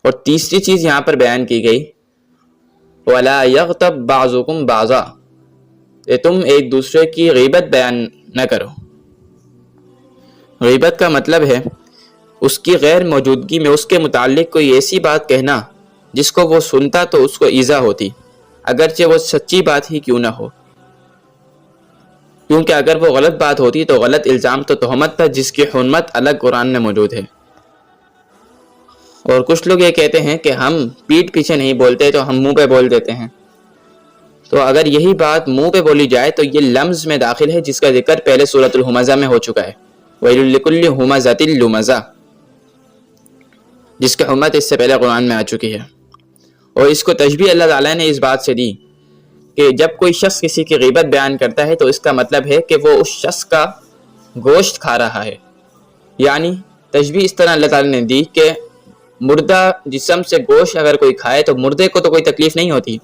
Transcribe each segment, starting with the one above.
اور تیسری چیز یہاں پر بیان کی گئی وَلَا يَغْتَبْ بَعْضُكُمْ بَعْضًا، کہ تم ایک دوسرے کی غیبت بیان نہ کرو۔ غیبت کا مطلب ہے اس کی غیر موجودگی میں اس کے متعلق کوئی ایسی بات کہنا جس کو وہ سنتا تو اس کو ایذا ہوتی، اگرچہ وہ سچی بات ہی کیوں نہ ہو، کیونکہ اگر وہ غلط بات ہوتی تو غلط الزام تو تہمت پر، جس کی حرمت الگ قرآن میں موجود ہے۔ اور کچھ لوگ یہ کہتے ہیں کہ ہم پیٹھ پیچھے نہیں بولتے تو ہم منہ پہ بول دیتے ہیں، تو اگر یہی بات منہ پہ بولی جائے تو یہ لمز میں داخل ہے جس کا ذکر پہلے سورۃ الہمزہ میں ہو چکا ہے، وَيْلٌ لِكُلِّ ہُمَزَةٍ لُمَزَةٍ، جس کی حرمت اس سے پہلے قرآن میں آ چکی ہے۔ اور اس کو تشبیہ اللہ تعالیٰ نے اس بات سے دی کہ جب کوئی شخص کسی کی غیبت بیان کرتا ہے تو اس کا مطلب ہے کہ وہ اس شخص کا گوشت کھا رہا ہے، یعنی تشبیہ اس طرح اللہ تعالیٰ نے دی کہ مردہ جسم سے گوشت اگر کوئی کھائے تو مردے کو تو کوئی تکلیف نہیں ہوتی،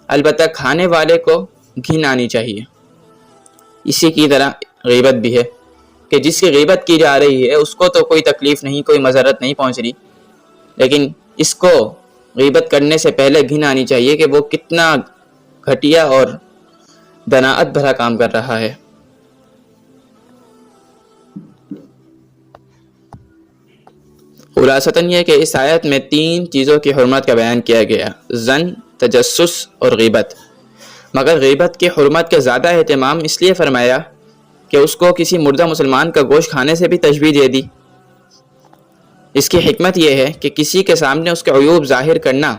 البتہ کھانے والے کو گھن آنی چاہیے۔ اسی کی طرح غیبت بھی ہے کہ جس کی غیبت کی جا رہی ہے اس کو تو کوئی تکلیف نہیں، کوئی مضرت نہیں پہنچ رہی، لیکن اس کو غیبت کرنے سے پہلے گھن آنی چاہیے کہ وہ کتنا گھٹیا اور دناءت بھرا کام کر رہا ہے۔ خلاصتاً یہ کہ اس آیت میں 3 چیزوں کی حرمت کا بیان کیا گیا، ظن، تجسس اور غیبت، مگر غیبت کی حرمت کا زیادہ اہتمام اس لیے فرمایا کہ اس کو کسی مردہ مسلمان کا گوشت کھانے سے بھی تشبیہ دے دی۔ اس کی حکمت یہ ہے کہ کسی کے سامنے اس کے عیوب ظاہر کرنا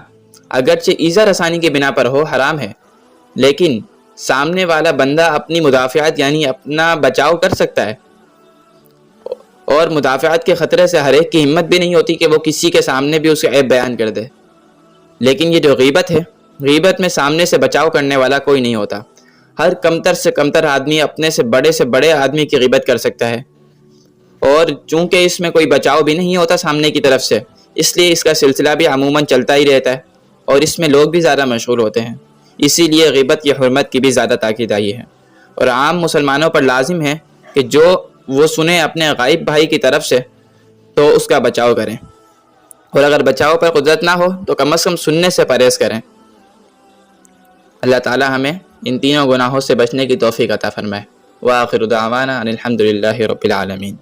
اگرچہ ایذا رسانی کی بنا پر ہو حرام ہے، لیکن سامنے والا بندہ اپنی مدافعت یعنی اپنا بچاؤ کر سکتا ہے، اور مدافعت کے خطرے سے ہر ایک کی ہمت بھی نہیں ہوتی کہ وہ کسی کے سامنے بھی اس کا عیب بیان کر دے۔ لیکن یہ جو غیبت ہے، غیبت میں سامنے سے بچاؤ کرنے والا کوئی نہیں ہوتا، ہر کمتر سے کمتر آدمی اپنے سے بڑے آدمی کی غیبت کر سکتا ہے، اور چونکہ اس میں کوئی بچاؤ بھی نہیں ہوتا سامنے کی طرف سے، اس لیے اس کا سلسلہ بھی عموماً چلتا ہی رہتا ہے، اور اس میں لوگ بھی زیادہ مشغول ہوتے ہیں، اسی لیے غیبت کی حرمت کی بھی زیادہ تاکید آئی ہے۔ اور عام مسلمانوں پر لازم ہے کہ جو وہ سنیں اپنے غائب بھائی کی طرف سے تو اس کا بچاؤ کریں، اور اگر بچاؤ پر قدرت نہ ہو تو کم از کم سننے سے پرہیز کریں۔ اللہ تعالی ہمیں ان تینوں گناہوں سے بچنے کی توفیق عطا فرمائے۔ وآخر دعوانا ان الحمد للہ رب العالمین۔